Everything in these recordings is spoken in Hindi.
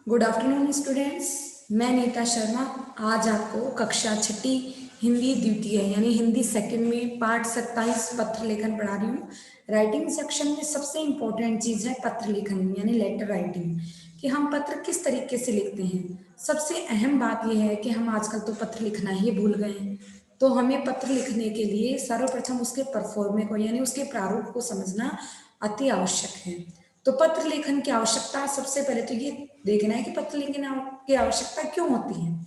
Good afternoon students. मैं नीता शर्मा आज आपको कक्षा छठी हिंदी द्वितीय यानी हिंदी सेकंड में पाठ 27 पत्र लेखन पढ़ा रही हूँ। राइटिंग सेक्शन में सबसे इम्पोर्टेंट चीज़ है पत्र लेखन यानी लेटर राइटिंग, कि हम पत्र किस तरीके से लिखते हैं। सबसे अहम बात यह है कि हम आजकल तो पत्र लिखना ही भूल गए हैं, तो हमें पत्र लिखने के लिए सर्वप्रथम उसके परफॉर्मे को यानी उसके प्रारूप को समझना अति आवश्यक है। तो पत्र लेखन की आवश्यकता सबसे पहले तो ये देखना है कि पत्र लेखन की आवश्यकता क्यों होती है।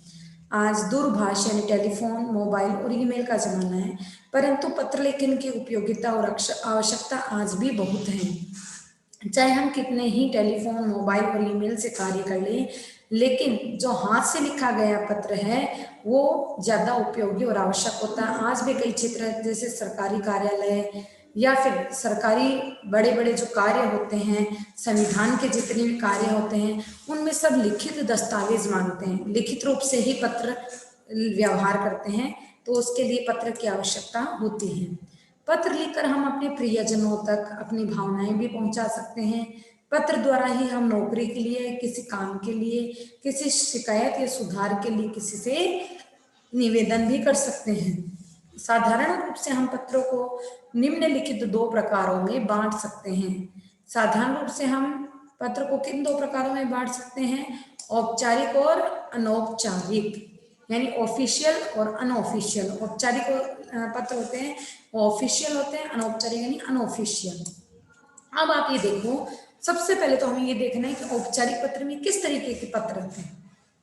आज दूरभाष यानी टेलीफोन, मोबाइल और ईमेल का जमाना है, परंतु पत्र लेखन की उपयोगिता और आवश्यकता आज भी बहुत है। चाहे हम कितने ही टेलीफोन, मोबाइल और ईमेल से कार्य कर लें, लेकिन जो हाथ से लिखा गया पत्र है वो ज्यादा उपयोगी और आवश्यक होता है। आज भी कई क्षेत्र जैसे सरकारी कार्यालय या फिर सरकारी बड़े बड़े जो कार्य होते हैं, संविधान के जितने भी कार्य होते हैं, उनमें सब लिखित दस्तावेज मांगते हैं, लिखित रूप से ही पत्र व्यवहार करते हैं, तो उसके लिए पत्र की आवश्यकता होती है। पत्र लिखकर हम अपने प्रियजनों तक अपनी भावनाएं भी पहुंचा सकते हैं। पत्र द्वारा ही हम नौकरी के लिए, किसी काम के लिए, किसी शिकायत या सुधार के लिए किसी से निवेदन भी कर सकते हैं। साधारण रूप से हम पत्रों को निम्नलिखित दो प्रकारों में बांट सकते हैं। साधारण रूप से हम पत्र को किन दो प्रकारों में बांट सकते हैं? औपचारिक और अनौपचारिक, यानी ऑफिशियल और अनऑफिशियल। औपचारिक पत्र होते हैं ऑफिशियल होते हैं, अनौपचारिक यानी अनऑफिशियल। अब आप ये देखो, सबसे पहले तो हमें ये देखना है कि औपचारिक पत्र में किस तरीके के पत्र आते हैं।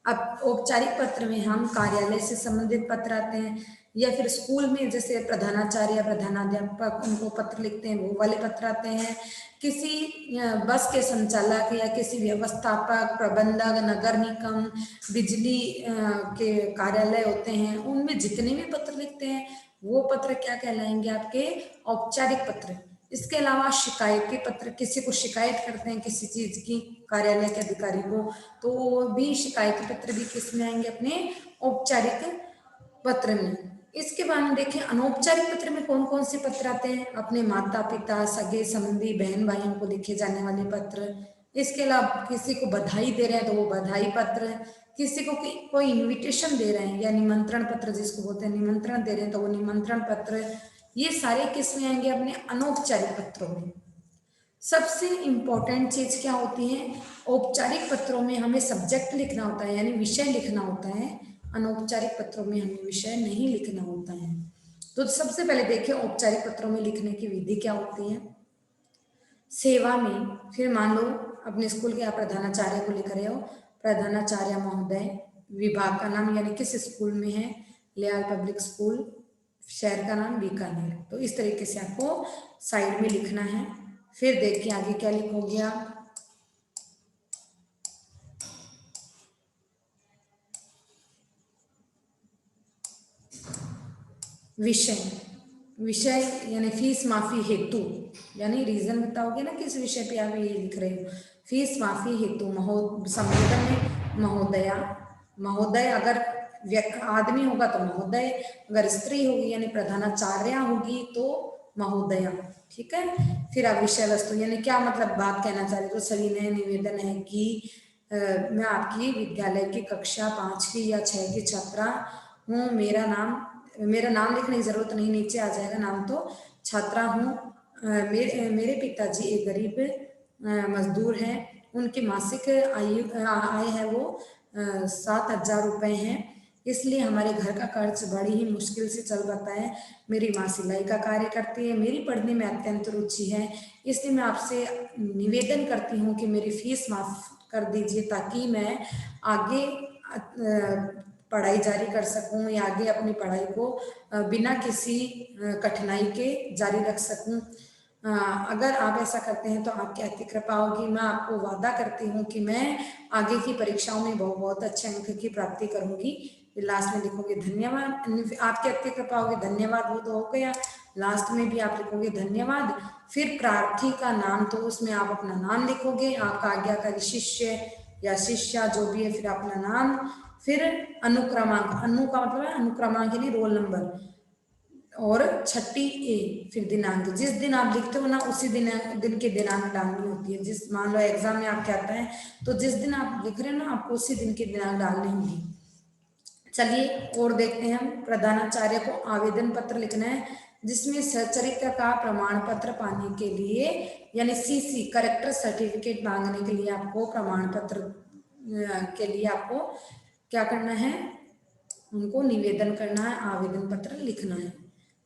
अब औपचारिक पत्र में हम कार्यालय से संबंधित पत्र आते हैं, या फिर स्कूल में जैसे प्रधानाचार्य, प्रधानाध्यापक उनको पत्र लिखते हैं, वो वाले पत्र आते हैं। किसी बस के संचालक या किसी व्यवस्थापक, प्रबंधक, नगर निगम, बिजली के कार्यालय होते हैं, उनमें जितने भी पत्र लिखते हैं वो पत्र क्या कहलाएंगे? आपके औपचारिक पत्र। इसके अलावा शिकायत के पत्र, किसी को शिकायत करते हैं किसी चीज की, कार्यालय के अधिकारी को, तो वो भी शिकायती पत्र भी किस में आएंगे? अपने औपचारिक पत्र में। इसके बाद में देखें अनौपचारिक पत्र में कौन कौन से पत्र आते हैं। अपने माता पिता, सगे संबंधी, बहन भाइयों को लिखे जाने वाले पत्र। इसके अलावा किसी को बधाई दे रहे हैं तो वो बधाई पत्र। किसी को कोई इनविटेशन दे रहे हैं या निमंत्रण पत्र जिसको बोलते हैं, निमंत्रण दे रहे हैं तो वो निमंत्रण पत्र। ये सारे किस में आएंगे? अपने अनौपचारिक पत्रों में। सबसे इंपॉर्टेंट चीज क्या होती है? औपचारिक पत्रों में हमें सब्जेक्ट लिखना होता है यानी विषय लिखना होता है, अनौपचारिक पत्रों में हमें विषय नहीं लिखना होता है। तो सबसे पहले देखिए औपचारिक पत्रों में लिखने की विधि क्या होती है। सेवा में, फिर मान लो अपने स्कूल के आप प्रधानाचार्य को लिख रहे हो, प्रधानाचार्य महोदय, विभाग का नाम यानी किस स्कूल में है, लियाल पब्लिक स्कूल, शहर का नाम बीकानेर। तो इस तरीके से आपको साइड में लिखना है। फिर देखिए आगे क्या लिखोगे आप। विषय, विषय यानी फीस माफी हेतु, यानी रीजन बताओगे ना किस विषय पे आप ये लिख रहे हो। फीस माफी हेतु संबोधन में महोदया, महोदय अगर आदमी होगा तो महोदय, अगर स्त्री होगी यानी प्रधानाचार्य होगी तो महोदया। ठीक है। फिर आप विषय वस्तु यानी क्या मतलब बात कहना चाह रहे, तो सभी ने निवेदन है कि मैं आपकी विद्यालय की कक्षा 5 की या 6 की छात्रा हूँ। मेरा नाम लिखने की जरूरत नहीं, नीचे आ जाएगा नाम। तो छात्रा हूँ, मेरे पिताजी एक गरीब मजदूर हैं, उनकी मासिक आय है वो 7,000 रुपये है, इसलिए हमारे घर का खर्च बड़ी ही मुश्किल से चल पाता है। मेरी माँ सिलाई का कार्य करती है, मेरी पढ़ने में अत्यंत रुचि है, इसलिए मैं आपसे निवेदन करती हूँ कि मेरी फीस माफ कर दीजिए ताकि मैं आगे पढ़ाई जारी कर सकूं या आगे अपनी पढ़ाई को बिना किसी कठिनाई के जारी रख सकूं। अगर आप ऐसा करते हैं तो आपकी अति कृपा होगी। मैं आपको वादा करती हूँ कि मैं आगे की परीक्षाओं में बहुत बहुत अच्छे अंक की प्राप्ति करूंगी। लास्ट में लिखोगे धन्यवाद, आपकी अति कृपा होगी, धन्यवाद वो तो हो गया। लास्ट में भी आप लिखोगे धन्यवाद। फिर प्रार्थी का नाम, तो उसमें आप अपना नाम लिखोगे, आपका आज्ञाकारी शिष्य या शिष्या जो भी है, फिर अपना नाम। फिर अनुक्रमांक, अनु का मतलब है अनुक्रमांक यानी रोल नंबर, और छठी ए, फिर दिनांक। जिस दिन आप लिखते हो ना उसी दिन के दिनांक डालनी होती है। जिस मान लो एग्जाम में आप क्या आता है, तो जिस दिन आप लिख रहे हो ना आपको उसी दिन के दिनांक डालनी होगी। चलिए और देखते हैं हम। प्रधानाचार्य को आवेदन पत्र लिखना है जिसमें सचरित्र का प्रमाण पत्र पाने के लिए यानी सीसी करेक्टर सर्टिफिकेट मांगने के लिए आपको प्रमाण पत्र के लिए आपको क्या करना है, उनको निवेदन करना है, आवेदन पत्र लिखना है।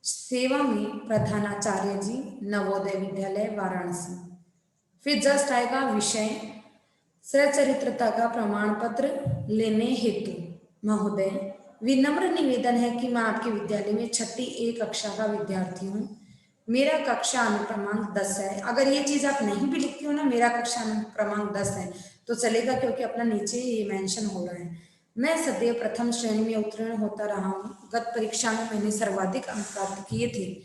सेवा में प्रधानाचार्य जी, नवोदय विद्यालय वाराणसी। फिर जस्ट आएगा विषय सचरित्रता का प्रमाण पत्र लेने हेतु महोदय विनम्र निवेदन है कि मैं आपके विद्यालय में छठी ए कक्षा का विद्यार्थी हूँ। मेरा कक्षा अनुक्रमांक 10 है। अगर ये चीज आप नहीं भी लिखती हो ना, मेरा कक्षा अनुक्रमांक 10 है तो चलेगा, क्योंकि अपना नीचे ये मेंशन हो रहा है। मैं सदैव प्रथम श्रेणी में उत्तीर्ण होता रहा हूँ। गत परीक्षा में मैंने सर्वाधिक अंक प्राप्त किए थे।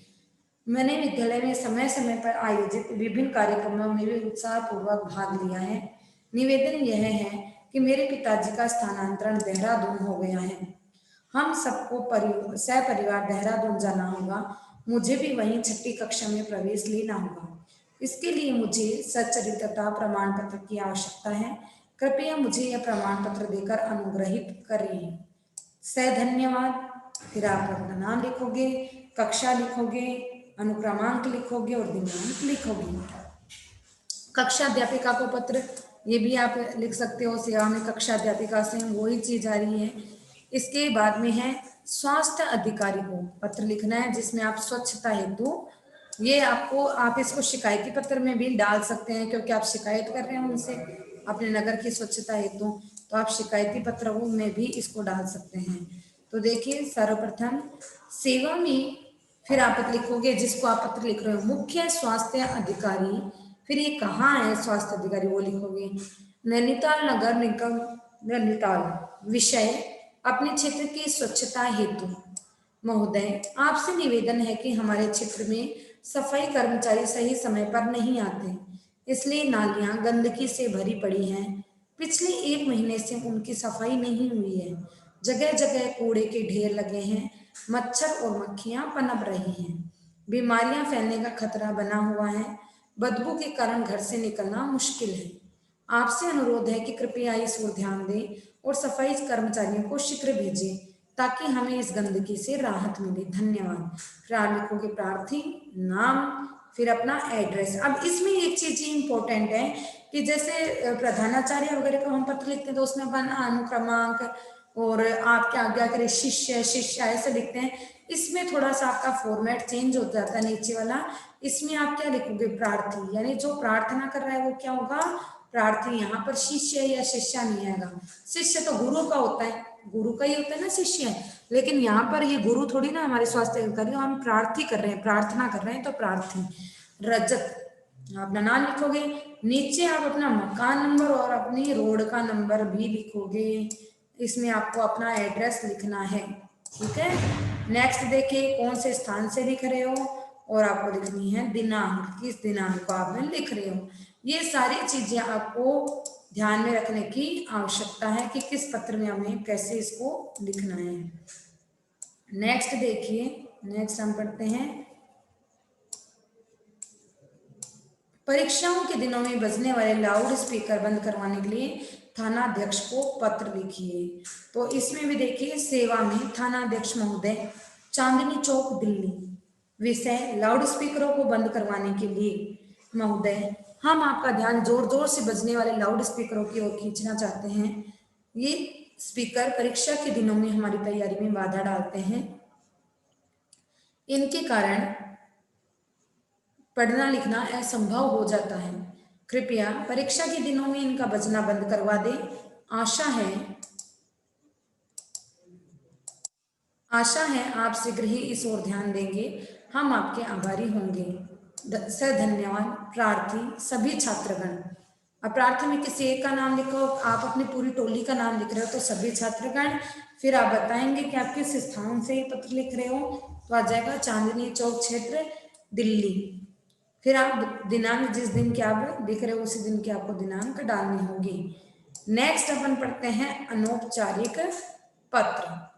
मैंने विद्यालय में समय समय पर आयोजित विभिन्न कार्यक्रमों में भी उत्साहपूर्वक भाग लिया है। निवेदन यह है कि मेरे पिताजी का स्थानांतरण देहरादून हो गया है। हम सबको सपरिवार देहरादून जाना होगा। मुझे भी वहीं छठी कक्षा में प्रवेश लेना होगा। इसके लिए मुझे सच्चरित्रता प्रमाण पत्र की आवश्यकता है। कृपया मुझे यह प्रमाण पत्र देकर अनुग्रहित करिए। धन्यवाद। फिर आप अपना नाम लिखोगे, कक्षा लिखोगे, अनुक्रमांक लिखोगे और दिनांक लिखोगे। कक्षा अध्यापिका को पत्र, ये भी आप लिख सकते हो। सेवा में कक्षा अध्यापिका से वही चीज आ रही है। इसके बाद में है स्वास्थ्य अधिकारी को पत्र लिखना है जिसमें आप स्वच्छता हेतु, ये आपको आप इसको शिकायती पत्र में भी डाल सकते हैं क्योंकि आप शिकायत कर रहे हैं उनसे अपने नगर की स्वच्छता हेतु, तो आप शिकायती पत्र में भी इसको डाल सकते हैं। तो देखिए सर्वप्रथम सेवा में, फिर आप लिखोगे जिसको आप पत्र लिख रहे हो मुख्य स्वास्थ्य अधिकारी। फिर ये कहाँ है स्वास्थ्य अधिकारी वो लिखोगे। नैनीताल नगर निगम नैनीताल। विषय अपने क्षेत्र की स्वच्छता हेतु महोदय आपसे निवेदन है कि हमारे क्षेत्र में सफाई कर्मचारी सही समय पर नहीं आते, इसलिए नालियां गंदगी से भरी पड़ी हैं। पिछले 1 महीने से उनकी सफाई नहीं हुई है। जगह जगह कूड़े के ढेर लगे हैं। मच्छर और मक्खियां पनप रही हैं। बीमारियां फैलने का खतरा बना हुआ है। बदबू के कारण घर से निकलना मुश्किल है। आपसे अनुरोध है कि कृपया इस ओर ध्यान दें और सफाई कर्मचारियों को शीघ्र भेजें ताकि हमें इस गंदगी से राहत मिले। धन्यवाद। फिर आप लिखोगे प्रार्थी नाम, फिर अपना एड्रेस। अब इसमें एक चीज इंपॉर्टेंट है कि जैसे प्रधानाचार्य वगैरह को हम पत्र लिखते हैं तो उसमें अपन अनुक्रमांक और आप क्या आज्ञा करें शिष्य शिष्य ऐसे लिखते हैं। इसमें थोड़ा सा आपका फॉर्मेट चेंज हो जाता है नीचे वाला। इसमें आप क्या लिखोगे प्रार्थी, यानी जो प्रार्थना कर रहा है वो क्या होगा प्रार्थी। यहाँ पर शिष्य या शिष्या नहीं आएगा। शिष्य तो गुरु का होता है, गुरु का ही होता है ना शिष्य, लेकिन यहाँ पर ये गुरु थोड़ी ना हमारे स्वास्थ्य अधिकारी, हम प्रार्थी कर रहे हैं प्रार्थना कर रहे हैं तो प्रार्थी। रजत अपना नाम लिखोगे, नीचे आप अपना मकान नंबर और अपनी रोड का नंबर भी लिखोगे। इसमें आपको अपना एड्रेस लिखना है, ठीक है। नेक्स्ट देखिए कौन से स्थान से लिख रहे हो और आपको लिखनी है दिनांक, किस दिनांक को आप लिख रहे हो। ये सारी चीजें आपको ध्यान में रखने की आवश्यकता है कि किस पत्र में हमें कैसे इसको लिखना है। नेक्स्ट देखिए, नेक्स्ट हम पढ़ते हैं परीक्षाओं के दिनों में बजने वाले लाउड स्पीकर बंद करवाने के लिए थानाध्यक्ष को पत्र लिखिए। तो इसमें भी देखिए सेवा में थानाध्यक्ष महोदय, चांदनी चौक दिल्ली। विषय लाउड स्पीकरों को बंद करवाने के लिए महोदय हम आपका ध्यान जोर जोर से बजने वाले लाउड स्पीकरों की ओर खींचना चाहते हैं। ये स्पीकर परीक्षा के दिनों में हमारी तैयारी में बाधा डालते हैं। इनके कारण पढ़ना लिखना असंभव हो जाता है। कृपया परीक्षा के दिनों में इनका बजना बंद करवा दें। आशा है आप शीघ्र ही इस ओर ध्यान देंगे। हम आपके आभारी होंगे। धन्यवाद। प्रार्थी सभी छात्रगण। अब प्रार्थी में किसी एक का नाम लिखो, आप अपनी पूरी टोली का नाम लिख रहे हो तो सभी छात्रगण। फिर आप बताएंगे कि आप किस स्थान से पत्र लिख रहे हो, तो आ जाएगा चांदनी चौक क्षेत्र दिल्ली। फिर आप दिनांक जिस दिन के आप लिख रहे हो उसी दिन की आपको दिनांक डालनी होगी। नेक्स्ट अपन पढ़ते हैं अनौपचारिक पत्र।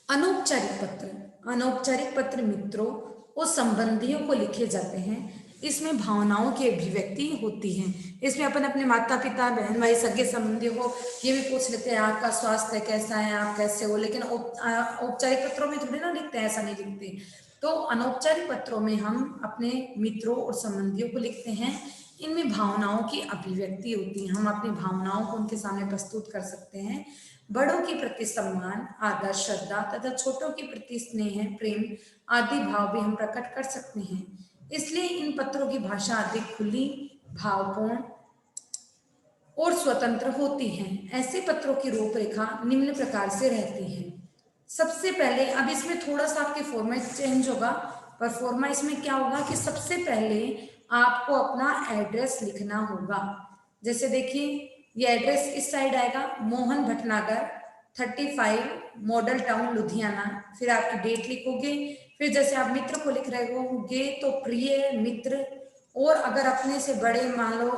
अनौपचारिक पत्र, अनौपचारिक पत्र मित्रों और संबंधियों को लिखे जाते हैं। इसमें भावनाओं की अभिव्यक्ति होती है। इसमें अपन अपने माता पिता, बहन भाई, सगे संबंधियों को ये भी पूछ लेते हैं आपका स्वास्थ्य कैसा है, आप कैसे हो। लेकिन औपचारिक पत्रों में थोड़ी ना लिखते हैं, ऐसा नहीं लिखते। तो अनौपचारिक पत्रों में हम अपने मित्रों और संबंधियों को लिखते हैं। इनमें भावनाओं की अभिव्यक्ति होती है, हम अपनी भावनाओं को उनके सामने प्रस्तुत कर सकते हैं। बड़ों के प्रति सम्मान, आदर, श्रद्धा तथा छोटों के प्रति स्नेह, प्रेम आदि भाव भी हम प्रकट कर सकते हैं। इसलिए इन पत्रों की भाषा अधिक खुली, भावपूर्ण और स्वतंत्र होती है। ऐसे पत्रों की रूपरेखा निम्न प्रकार से रहती है। सबसे पहले, अब इसमें थोड़ा सा आपके फॉर्मेट चेंज होगा, पर फॉर्मा इसमें क्या होगा कि सबसे पहले आपको अपना एड्रेस लिखना होगा। जैसे देखिए, ये एड्रेस इस साइड आएगा, मोहन भटनागर 35 मॉडल टाउन लुधियाना। फिर आपकी डेट लिखोगे। फिर जैसे आप मित्र को लिख रहे होगे तो प्रिय मित्र, और अगर अपने से बड़े मान लो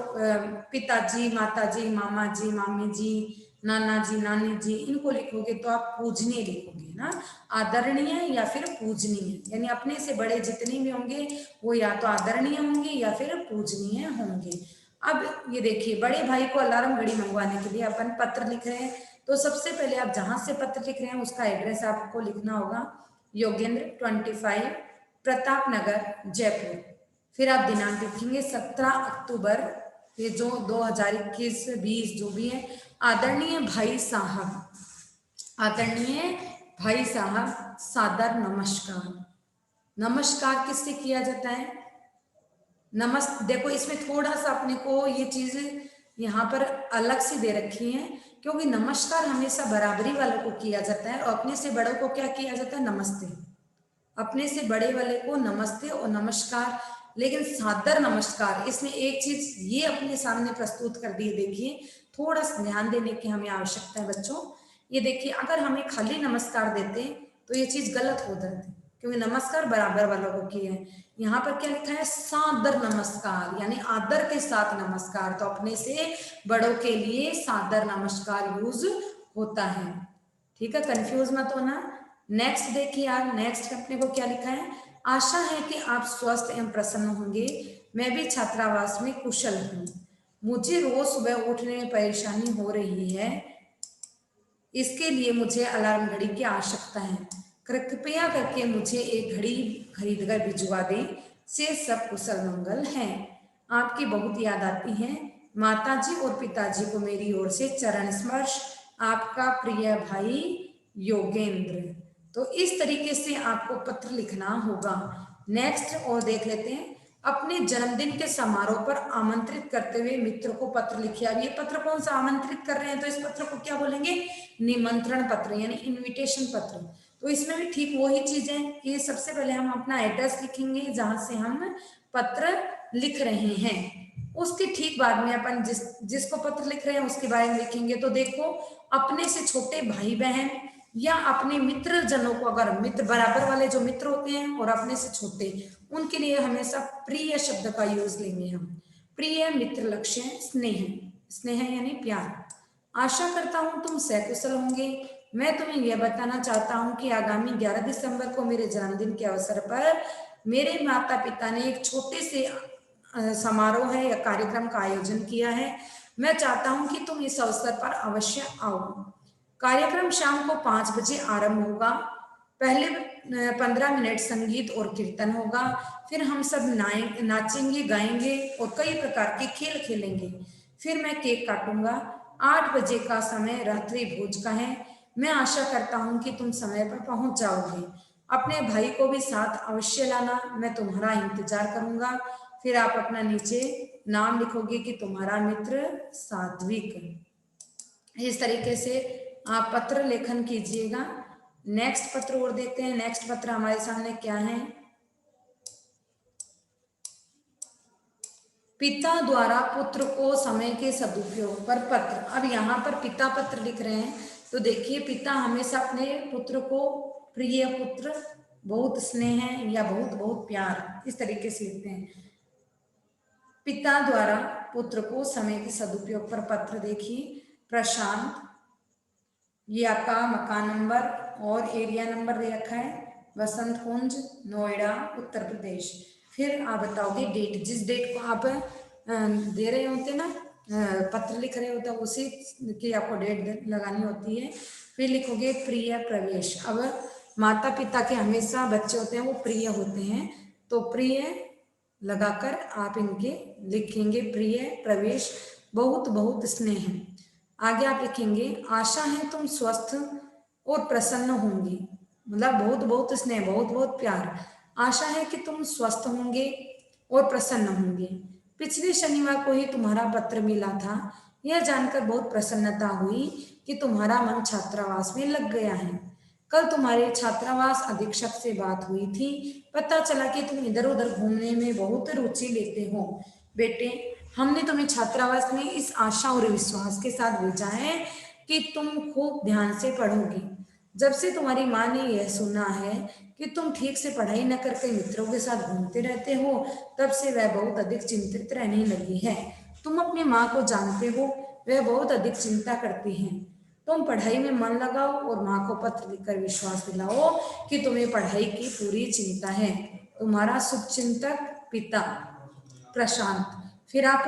पिताजी, माताजी, मामा जी, मामी जी, नाना जी, नानी जी, इनको लिखोगे तो आप पूजनीय लिखोगे ना, आदरणीय या फिर पूजनीय। यानी अपने से बड़े जितने भी होंगे वो या तो आदरणीय होंगे या फिर पूजनीय होंगे। अब ये देखिए, बड़े भाई को अलार्म घड़ी मंगवाने के लिए अपन पत्र लिख रहे हैं। तो सबसे पहले आप जहां से पत्र लिख रहे हैं उसका एड्रेस आपको लिखना होगा, योगेंद्र 25 प्रताप नगर जयपुर। फिर आप दिनांक लिखेंगे 17 अक्टूबर, ये जो 2021-20 जो भी है। आदरणीय भाई साहब, आदरणीय भाई साहब, सादर नमस्कार। नमस्कार किससे किया जाता है? देखो इसमें थोड़ा सा अपने को ये चीज यहाँ पर अलग से दे रखी है, क्योंकि नमस्कार हमेशा बराबरी वालों को किया जाता है और अपने से बड़ों को क्या किया जाता है? नमस्ते। अपने से बड़े वाले को नमस्ते और नमस्कार। लेकिन सादर नमस्कार, इसमें एक चीज ये अपने सामने प्रस्तुत कर दी है। देखिए, थोड़ा सा ध्यान देने की हमें आवश्यकता है बच्चों। ये देखिए, अगर हमें खाली नमस्कार देते तो ये चीज गलत हो जाती, क्योंकि नमस्कार बराबर वालों को किए हैं। यहाँ पर क्या लिखा है? सादर नमस्कार, यानी आदर के साथ नमस्कार। तो अपने से बड़ों के लिए सादर नमस्कार यूज होता है। ठीक है, कंफ्यूज मत होना। नेक्स्ट देखिए आप, नेक्स्ट अपने को क्या लिखा है? आशा है कि आप स्वस्थ एवं प्रसन्न होंगे। मैं भी छात्रावास में कुशल हूँ। मुझे रोज सुबह उठने में परेशानी हो रही है, इसके लिए मुझे अलार्म घड़ी की आवश्यकता है। कृपया करके मुझे एक घड़ी खरीद कर भिजवा दें। से सब कुशल मंगल हैं। आपकी बहुत याद आती है। माताजी और पिताजी को मेरी ओर से चरण स्पर्श। आपका प्रिय भाई योगेंद्र। तो इस तरीके से आपको पत्र लिखना होगा। नेक्स्ट और देख लेते हैं, अपने जन्मदिन के समारोह पर आमंत्रित करते हुए मित्र को पत्र लिखिए। अब ये पत्र कौन सा आमंत्रित कर रहे हैं, तो इस पत्र को क्या बोलेंगे? निमंत्रण पत्र, यानी इनविटेशन पत्र। तो इसमें भी ठीक वही चीज है कि सबसे पहले हम अपना एड्रेस लिखेंगे जहां से हम पत्र लिख रहे हैं। उसके ठीक बाद में अपन जिसको पत्र लिख रहे हैं उसके बारे में लिखेंगे। तो देखो, अपने से छोटे भाई बहन या अपने मित्र जनों को, अगर मित्र बराबर वाले जो मित्र होते हैं और अपने से छोटे, उनके लिए हमेशा प्रिय शब्द का यूज लेंगे हम। प्रिय मित्र, लक्ष्य स्नेह, स्नेह यानी प्यार। आशा करता हूं तुम सकुशल होंगे। मैं तुम्हें यह बताना चाहता हूं कि आगामी 11 दिसंबर को मेरे जन्मदिन के अवसर पर मेरे माता पिता ने एक छोटे से समारोह है या कार्यक्रम का आयोजन किया है। मैं चाहता हूं कि तुम इस अवसर पर अवश्य आओ। कार्यक्रम शाम को 5 बजे आरंभ होगा। पहले 15 मिनट संगीत और कीर्तन होगा। फिर हम सब नाचेंगे, गाएंगे और कई प्रकार के खेल खेलेंगे। फिर मैं केक काटूंगा। 8 बजे का समय रात्रि भोज का है। मैं आशा करता हूं कि तुम समय पर पहुंच जाओगे। अपने भाई को भी साथ अवश्य लाना, मैं तुम्हारा इंतजार करूंगा। फिर आप अपना नीचे नाम लिखोगे कि तुम्हारा मित्र सात्विक। इस तरीके से आप पत्र लेखन कीजिएगा। नेक्स्ट पत्र और देखते हैं। नेक्स्ट पत्र हमारे सामने क्या है? पिता द्वारा पुत्र को समय के सदुपयोग पर पत्र। अब यहाँ पर पिता पत्र लिख रहे हैं, तो देखिए, पिता हमेशा अपने पुत्र को प्रिय पुत्र, बहुत स्नेह है या बहुत बहुत प्यार, इस तरीके से लिखते हैं। पिता द्वारा पुत्र को समय के सदुपयोग पर पत्र। देखिए, प्रशांत, ये आपका मकान नंबर और एरिया नंबर दे रखा है वसंत कुंज, नोएडा, उत्तर प्रदेश। फिर आप बताओगे डेट, जिस डेट को आप दे रहे होते ना, पत्र लिख रहे होते हैं, उसी की आपको डेट लगानी होती है। फिर लिखोगे प्रिय प्रवेश। अब माता पिता के हमेशा बच्चे होते हैं वो प्रिय होते हैं, तो प्रिय लगाकर आप इनके लिखेंगे प्रिय प्रवेश, बहुत बहुत स्नेह। आगे आप लिखेंगे आशा है तुम स्वस्थ और प्रसन्न होंगी, मतलब बहुत बहुत स्नेह, बहुत बहुत प्यार। आशा है कि तुम स्वस्थ होंगे और प्रसन्न होंगे। पिछले शनिवार को ही तुम्हारा पत्र मिला था, यह जानकर बहुत प्रसन्नता हुई कि तुम्हारा मन छात्रावास में लग गया है। कल तुम्हारे छात्रावास अधीक्षक से बात हुई थी, पता चला कि तुम इधर उधर घूमने में बहुत रुचि लेते हो। बेटे, हमने तुम्हें छात्रावास में इस आशा और विश्वास के साथ भेजा है कि तुम खूब ध्यान से पढ़ोगी। जब से तुम्हारी माँ ने यह सुना है कि तुम ठीक से पढ़ाई न करके मित्रों के साथ घूमते रहते हो, तब से वह बहुत अधिक चिंतित रहने लगी है। तुम अपनी माँ को जानते हो, वह बहुत अधिक चिंता करती हैं। तुम पढ़ाई में मन लगाओ और माँ को पत्र लिखकर विश्वास दिलाओ कि तुम्हें पढ़ाई की पूरी चिंता है। तुम्हारा शुभचिंतक पिता प्रशांत। फिर आप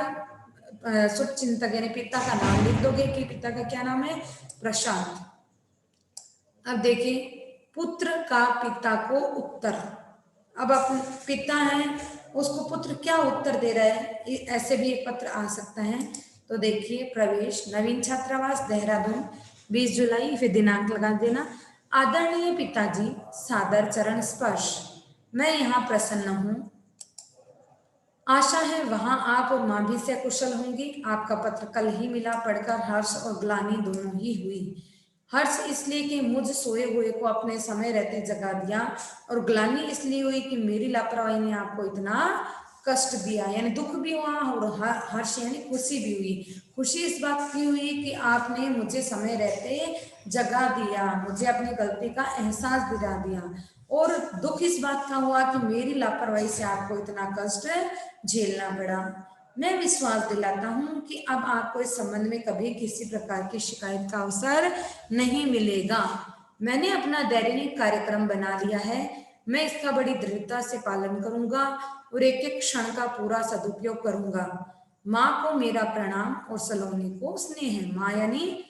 शुभचिंतक यानी पिता का नाम लिख दोगे कि पिता का क्या नाम है, प्रशांत। अब देखिए पुत्र का पिता को उत्तर। अब अपन पिता है, उसको पुत्र क्या उत्तर दे रहा है, ऐसे भी एक पत्र आ सकता है। तो देखिए प्रवेश नवीन छात्रावास देहरादून 20 जुलाई, फिर दिनांक लगा देना। आदरणीय पिताजी, सादर चरण स्पर्श। मैं यहाँ प्रसन्न हूँ, आशा है वहां आप और माँ भी सकुशल होंगी। आपका पत्र कल ही मिला, पढ़कर हर्ष और ग्लानि दोनों ही हुई। हर्ष इसलिए कि मुझ सोए हुए को अपने समय रहते जगा दिया, और ग्लानि इसलिए हुई कि मेरी लापरवाही ने आपको इतना कष्ट दिया, यानी दुख भी हुआ और हर्ष यानी खुशी भी हुई। खुशी इस बात की हुई कि आपने मुझे समय रहते जगा दिया, मुझे अपनी गलती का एहसास दिला दिया, और दुख इस बात का हुआ कि मेरी लापरवाही से आपको इतना कष्ट झेलना पड़ा। मैं विश्वास दिलाता हूं कि अब आपको इस संबंध में कभी किसी प्रकार की शिकायत का अवसर नहीं मिलेगा। मैंने अपना दैनिक कार्यक्रम बना लिया है, मैं इसका बड़ी दृढ़ता से पालन करूंगा और एक एक क्षण का पूरा सदुपयोग करूंगा। माँ को मेरा प्रणाम और सलोनी को स्नेह। माँ यानी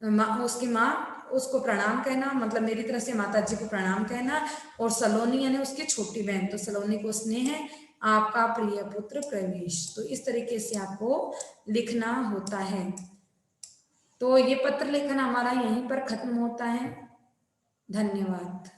माँ, उसकी माँ, उसको प्रणाम कहना, मतलब मेरी तरफ से माता जी को प्रणाम कहना, और सलोनी यानी उसकी छोटी बहन, तो सलोनी को स्नेह है। आपका प्रिय पुत्र प्रवेश। तो इस तरीके से आपको लिखना होता है। तो ये पत्र लेखन हमारा यहीं पर खत्म होता है। धन्यवाद।